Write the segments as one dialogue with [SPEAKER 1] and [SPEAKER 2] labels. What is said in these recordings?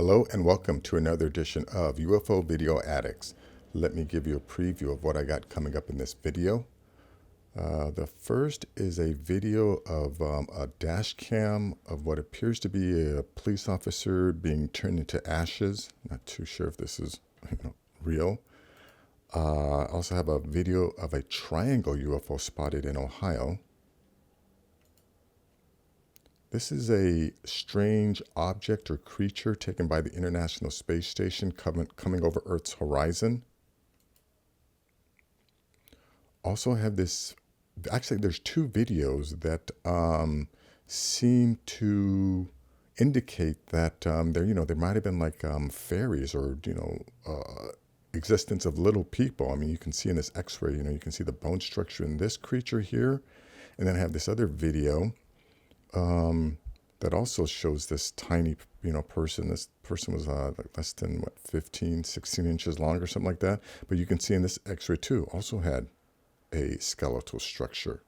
[SPEAKER 1] Hello and welcome to another edition of UFO Video Addicts. Let me give you a preview of what I got coming up in this video. The first is a video of a dash cam of what appears to be a police officer being turned into ashes. Not too sure if this is real. I also have a video of a triangle UFO spotted in Ohio. This is a strange object or creature taken by the International Space Station coming over Earth's horizon. Also have this, actually there's two videos that seem to indicate that there might have been like fairies or, existence of little people. I mean, you can see in this x-ray, you can see the bone structure in this creature here. And then I have this other video that also shows this tiny, person. This person was less than, 15, 16 inches long or something like that. But you can see in this x-ray too, also had a skeletal structure.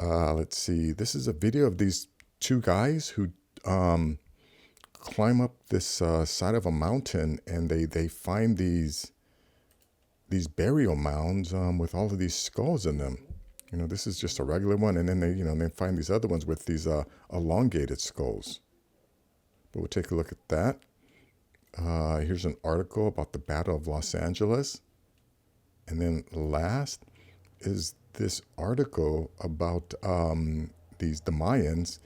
[SPEAKER 1] Let's see. This is a video of these two guys who climb up this side of a mountain, and they find these burial mounds with all of these skulls in them. This is just a regular one, and then they find these other ones with these elongated skulls. But we'll take a look at that. Here's an article about the Battle of Los Angeles. And then last is this article about the Mayans,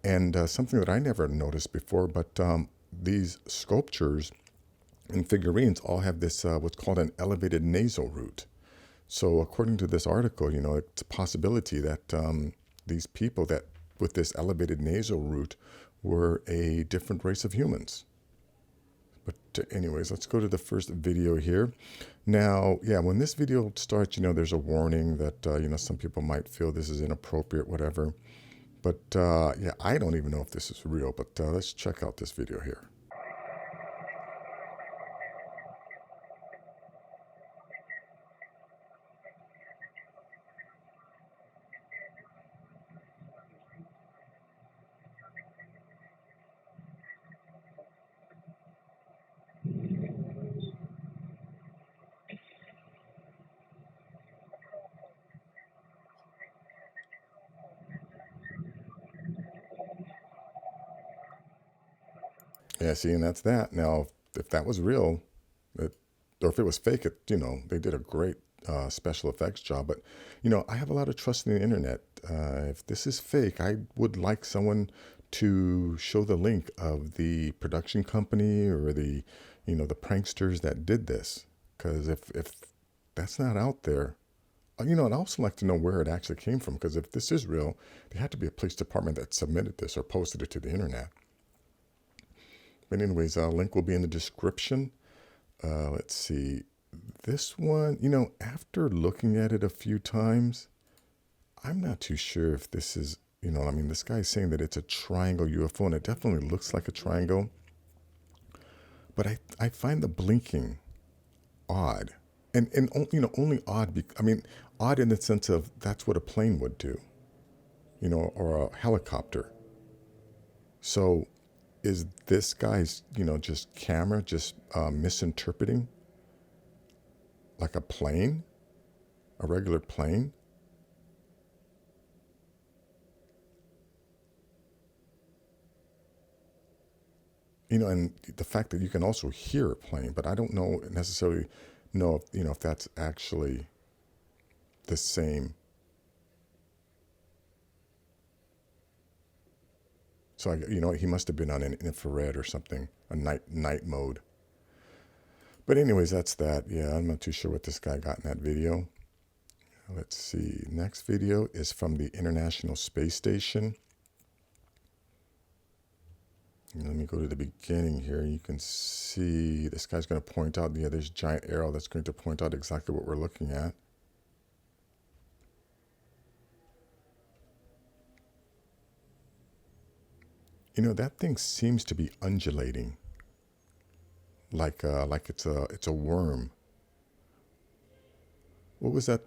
[SPEAKER 1] and something that I never noticed before, but these sculptures and figurines all have this what's called an elevated nasal root. So according to this article, it's a possibility that these people that with this elevated nasal root were a different race of humans. But anyways, let's go to the first video here. Now, when this video starts, there's a warning that, some people might feel this is inappropriate, whatever. But I don't even know if this is real, but let's check out this video here. Yeah, see, and that's that. Now, if that was real, or if it was fake, they did a great special effects job. But, I have a lot of trust in the internet. If this is fake, I would like someone to show the link of the production company or the pranksters that did this. Because if that's not out there, I'd also like to know where it actually came from. Because if this is real, there had to be a police department that submitted this or posted it to the internet. But anyways, link will be in the description. Let's see. This one, after looking at it a few times, I'm not too sure if this is, this guy's saying that it's a triangle UFO, and it definitely looks like a triangle. But I find the blinking odd. And only odd, odd in the sense of that's what a plane would do, or a helicopter. So is this guy's, just camera just misinterpreting like a plane, a regular plane? And the fact that you can also hear a plane, but I don't necessarily know if that's actually the same. So, he must have been on an infrared or something, a night mode. But anyways, that's that. Yeah, I'm not too sure what this guy got in that video. Let's see. Next video is from the International Space Station. Let me go to the beginning here. You can see this guy's going to point out, this giant arrow that's going to point out exactly what we're looking at. That thing seems to be undulating, like it's a worm. What was that?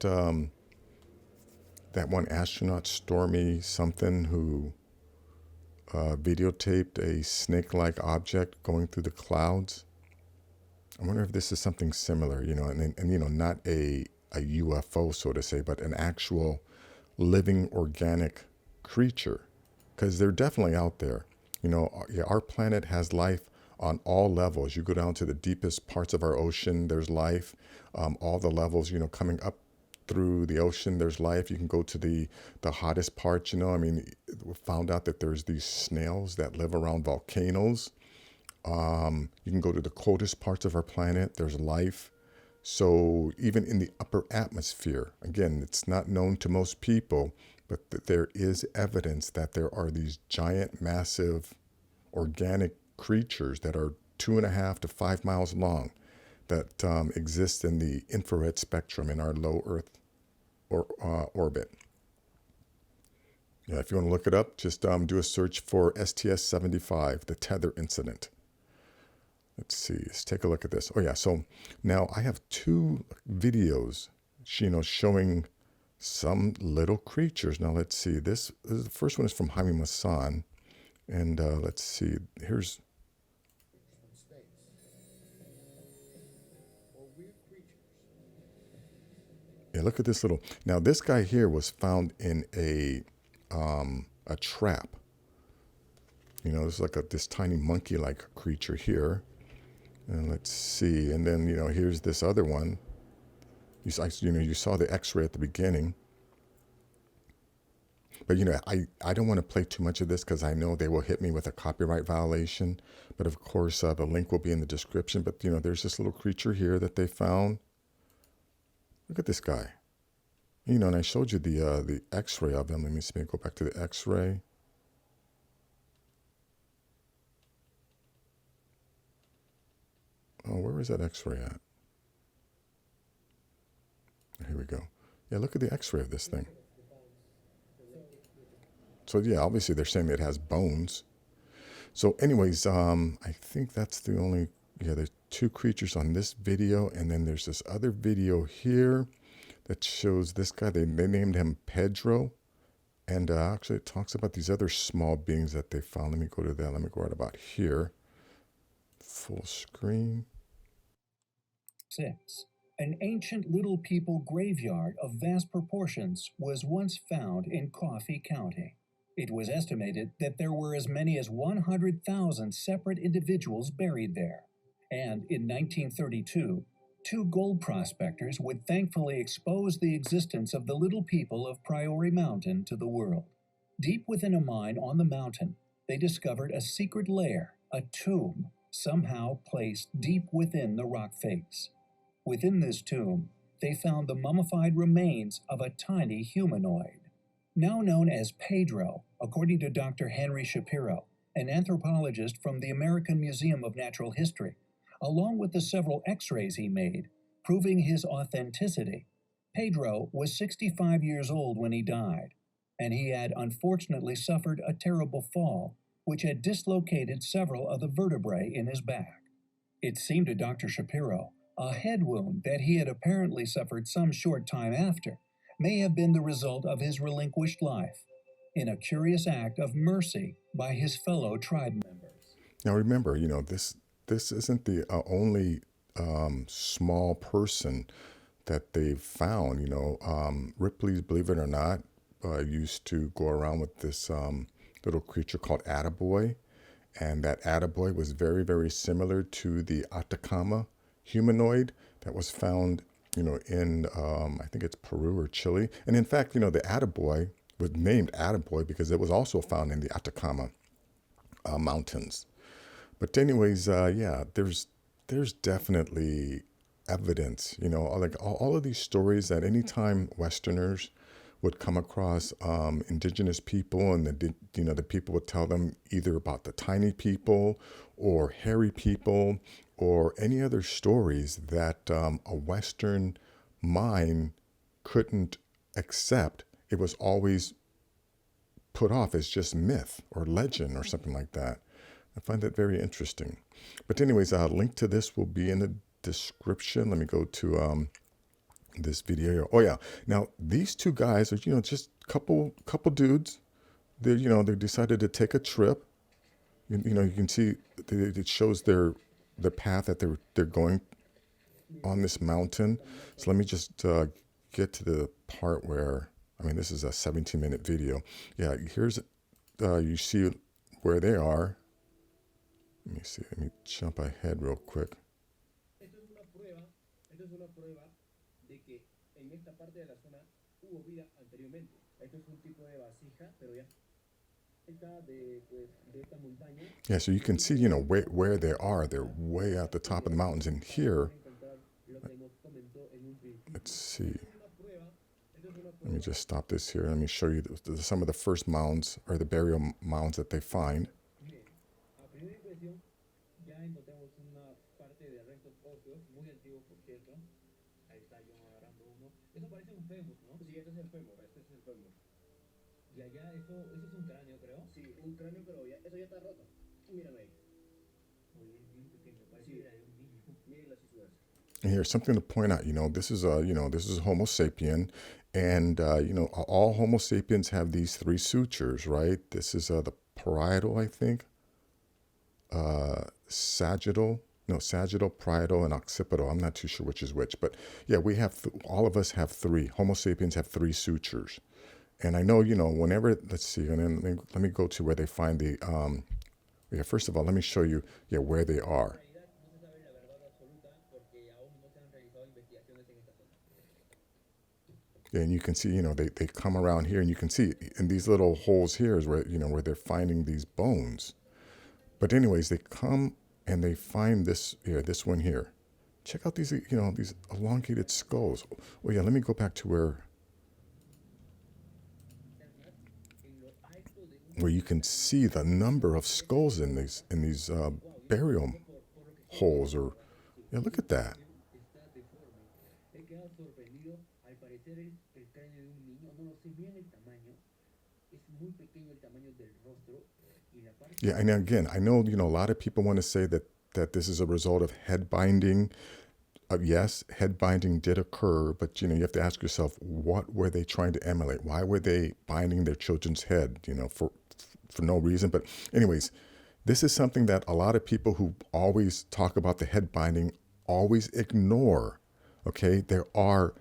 [SPEAKER 1] That one astronaut, Stormy something, who videotaped a snake-like object going through the clouds. I wonder if this is something similar, you know, and you know, not a UFO, so to say, but an actual living organic creature, because they're definitely out there. You know, yeah, our planet has life on all levels. You go down to the deepest parts of our ocean, there's life. All the levels, you know, coming up through the ocean, there's life. You can go to the hottest parts, you know. I mean, we found out that there's these snails that live around volcanoes. You can go to the coldest parts of our planet, there's life. So even in the upper atmosphere, again, it's not known to most people, but there is evidence that there are these giant, massive organic creatures that are 2.5 to 5 miles long that exist in the infrared spectrum in our low Earth orbit. Yeah, if you want to look it up, just do a search for STS-75, the tether incident. Let's see, let's take a look at this. Oh yeah, so now I have 2 videos, you know, showing some little creatures. Now let's see, this the first one is from Jaime Maussan, and let's see, here's, yeah, look at this little, now this guy here was found in a trap. You know, it's like this tiny monkey-like creature here. And let's see, and then, you know, here's this other one. You saw the X-ray at the beginning. But, you know, I don't want to play too much of this because I know they will hit me with a copyright violation. But, of course, the link will be in the description. But, you know, there's this little creature here that they found. Look at this guy. You know, and I showed you the X-ray of him. Let me see, go back to the X-ray. Oh, where is that X-ray at? Here we go. Yeah, look at the X-ray of this thing. So yeah, obviously they're saying that it has bones. So anyways, I think that's the only, yeah, there's 2 creatures on this video. And then there's this other video here that shows this guy. They named him Pedro. And actually it talks about these other small beings that they found. Let me go to that. Let me go right about here. Full screen.
[SPEAKER 2] 6. An ancient Little People graveyard of vast proportions was once found in Coffee County. It was estimated that there were as many as 100,000 separate individuals buried there. And in 1932, 2 gold prospectors would thankfully expose the existence of the Little People of Priory Mountain to the world. Deep within a mine on the mountain, they discovered a secret lair, a tomb, somehow placed deep within the rock face. Within this tomb, they found the mummified remains of a tiny humanoid. Now known as Pedro, according to Dr. Henry Shapiro, an anthropologist from the American Museum of Natural History, along with the several X-rays he made, proving his authenticity. Pedro was 65 years old when he died, and he had unfortunately suffered a terrible fall, which had dislocated several of the vertebrae in his back. It seemed to Dr. Shapiro a head wound that he had apparently suffered some short time after may have been the result of his relinquished life, in a curious act of mercy by his fellow tribe members.
[SPEAKER 1] Now remember, you know, this isn't the only small person that they've found. You know, Ripley's, believe it or not, used to go around with this little creature called Attaboy, and that Attaboy was very, very similar to the Atacama humanoid that was found, you know, in I think it's Peru or Chile. And in fact, you know, the Attaboy was named Attaboy because it was also found in the Atacama mountains. But anyways, yeah, there's definitely evidence, you know, like all of these stories that anytime Westerners would come across indigenous people, and the people would tell them either about the tiny people or hairy people or any other stories that a Western mind couldn't accept. It was always put off as just myth or legend or something like that. I find that very interesting. But anyways, a link to this will be in the description. Let me go to this video here. Oh yeah, now these 2 guys are, you know, just couple dudes, they decided to take a trip. You can see it shows the path that they're going on this mountain. So let me just get to the part where, I mean, this is a 17-minute video. Yeah, here's, you see where they are. Let me see, let me jump ahead real quick. Yeah, so you can see, where they are. They're way at the top of the mountains. And here, let's see. Let me just stop this here. Let me show you some of the first mounds, or the burial mounds that they find. And here's something to point out. This is Homo sapien, and all Homo sapiens have these three sutures, right? This is the parietal, I think, sagittal, parietal, and occipital. I'm not too sure which is which, but yeah, we have all of us have three. Homo sapiens have three sutures, and I know whenever, let's see, and then let me go to where they find the. Yeah, first of all, let me show you where they are. And you can see, they come around here, and you can see in these little holes here is where, where they're finding these bones. But anyways, they come and they find this, this one here. Check out these, these elongated skulls. Oh yeah, let me go back to where you can see the number of skulls in these burial holes. Or yeah, look at that. Yeah, and again, I know a lot of people want to say that this is a result of head binding. Yes, head binding did occur, but you have to ask yourself, what were they trying to emulate? Why were they binding their children's head? For no reason. But anyways, this is something that a lot of people who always talk about the head binding always ignore. Okay, there are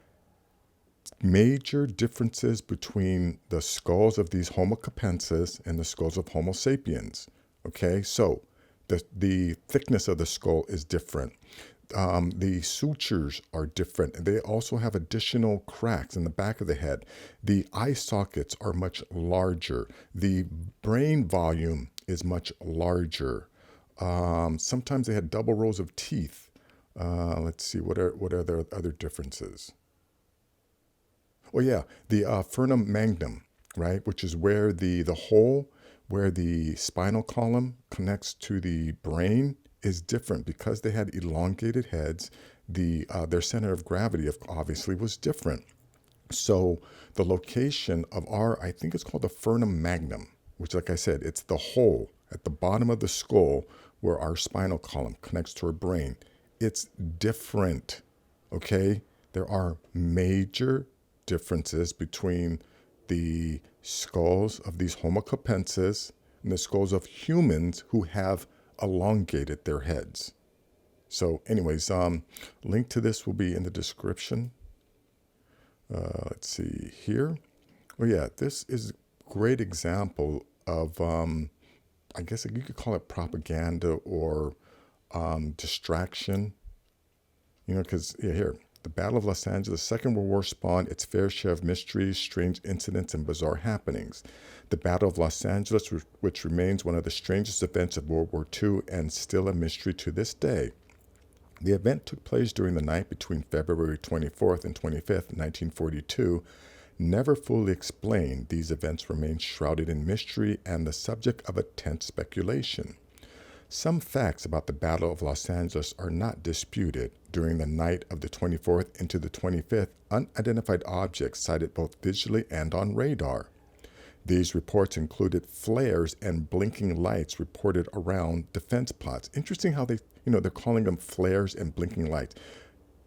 [SPEAKER 1] major differences between the skulls of these Homo capensis and the skulls of Homo sapiens. Okay, so the thickness of the skull is different. The sutures are different, and they also have additional cracks in the back of the head. The eye sockets are much larger. The brain volume is much larger. Sometimes they had double rows of teeth. Let's see, what are their other differences? Oh yeah, the furnum magnum, right, which is where the hole where the spinal column connects to the brain is different. Because they had elongated heads, their center of gravity obviously was different. So the location of I think it's called the furnum magnum, which, like I said, it's the hole at the bottom of the skull where our spinal column connects to our brain. It's different, okay? There are major differences between the skulls of these Homo capensis and the skulls of humans who have elongated their heads. So anyways, link to this will be in the description. Let's see here. Oh yeah, this is a great example of, I guess you could call it propaganda or distraction. Because here, the Battle of Los Angeles, Second World War spawned its fair share of mysteries, strange incidents, and bizarre happenings. The Battle of Los Angeles, which remains one of the strangest events of World War II and still a mystery to this day. The event took place during the night between February 24th and 25th, 1942. Never fully explained, these events remain shrouded in mystery and the subject of intense speculation. Some facts about the Battle of Los Angeles are not disputed. During the night of the 24th into the 25th, unidentified objects sighted both visually and on radar. These reports included flares and blinking lights reported around defense plots. Interesting how they're calling them flares and blinking lights.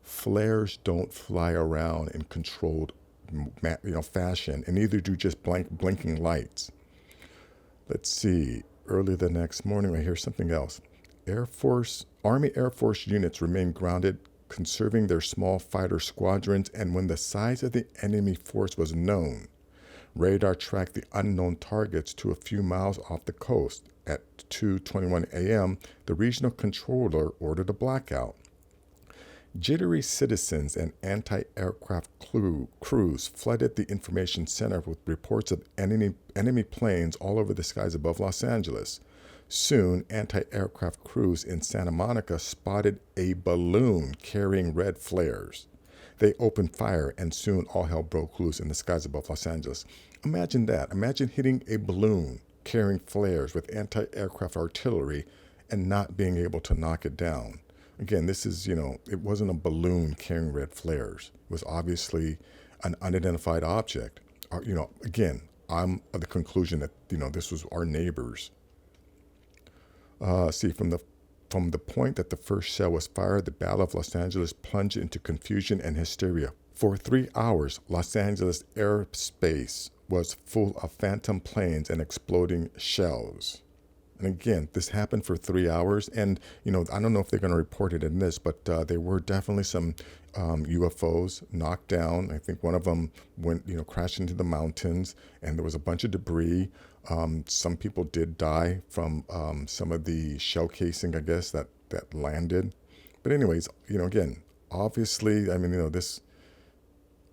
[SPEAKER 1] Flares don't fly around in controlled fashion, and neither do just blinking lights. Let's see. Early the next morning, I hear something else. Army Air Force units remain grounded, conserving their small fighter squadrons, and when the size of the enemy force was known, radar tracked the unknown targets to a few miles off the coast. At 2:21 a.m., the regional controller ordered a blackout. Jittery citizens and anti-aircraft crews flooded the information center with reports of enemy planes all over the skies above Los Angeles. Soon, anti-aircraft crews in Santa Monica spotted a balloon carrying red flares. They opened fire, and soon all hell broke loose in the skies above Los Angeles. Imagine that. Imagine hitting a balloon carrying flares with anti-aircraft artillery and not being able to knock it down. Again, this is, it wasn't a balloon carrying red flares. It was obviously an unidentified object. Again, I'm of the conclusion that, this was our neighbors. See, from the point that the first shell was fired, the Battle of Los Angeles plunged into confusion and hysteria. For 3 hours, Los Angeles airspace was full of phantom planes and exploding shells. And again, this happened for 3 hours, and I don't know if they're going to report it in this, but there were definitely some UFOs knocked down. I think one of them went, crashed into the mountains, and there was a bunch of debris. Some people did die from some of the shell casing, I guess, that landed. But anyways, again, obviously, this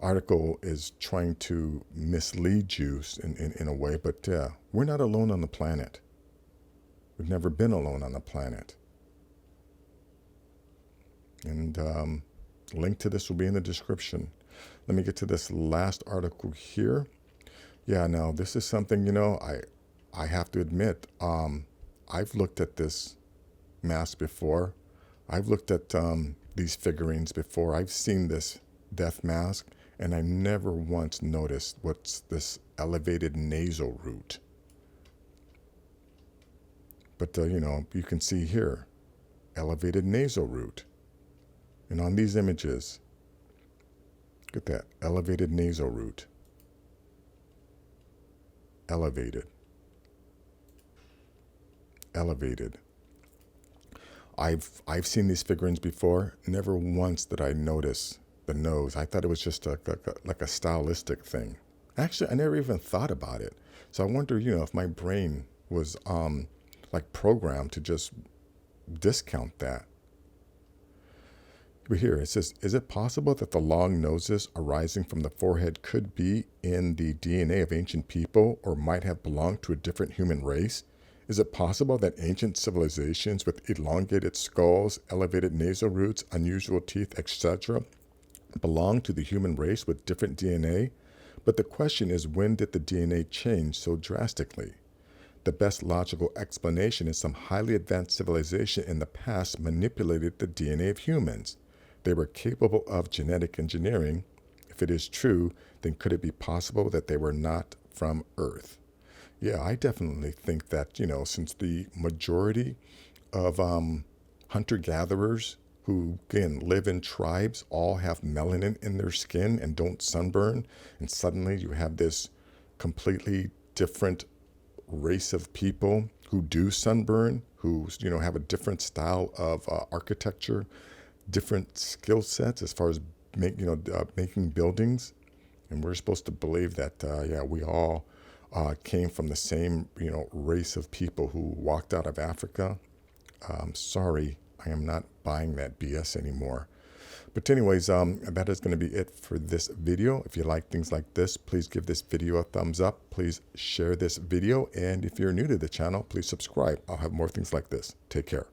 [SPEAKER 1] article is trying to mislead you in a way, but we're not alone on the planet. We've never been alone on the planet. And link to this will be in the description. Let me get to this last article here. Yeah, now this is something, I have to admit, I've looked at this mask before. I've looked at these figurines before. I've seen this death mask, and I never once noticed what's this elevated nasal root. But, you can see here, elevated nasal root. And on these images, look at that, elevated nasal root. Elevated. Elevated. I've seen these figurines before. Never once did I notice the nose. I thought it was just like a stylistic thing. Actually, I never even thought about it. So I wonder, if my brain was programmed to just discount that. But here it says, is it possible that the long noses arising from the forehead could be in the DNA of ancient people or might have belonged to a different human race? Is it possible that ancient civilizations with elongated skulls, elevated nasal roots, unusual teeth, etc., belong to the human race with different DNA? But the question is, when did the DNA change so drastically? The best logical explanation is some highly advanced civilization in the past manipulated the DNA of humans. They were capable of genetic engineering. If it is true, then could it be possible that they were not from Earth? Yeah, I definitely think that, since the majority of hunter-gatherers who, again, live in tribes all have melanin in their skin and don't sunburn, and suddenly you have this completely different race of people who do sunburn, who have a different style of architecture, different skill sets as far as making buildings, and we're supposed to believe that we all came from the same race of people who walked out of Africa. Sorry, I am not buying that BS anymore. But anyways, that is going to be it for this video. If you like things like this, please give this video a thumbs up. Please share this video. And if you're new to the channel, please subscribe. I'll have more things like this. Take care.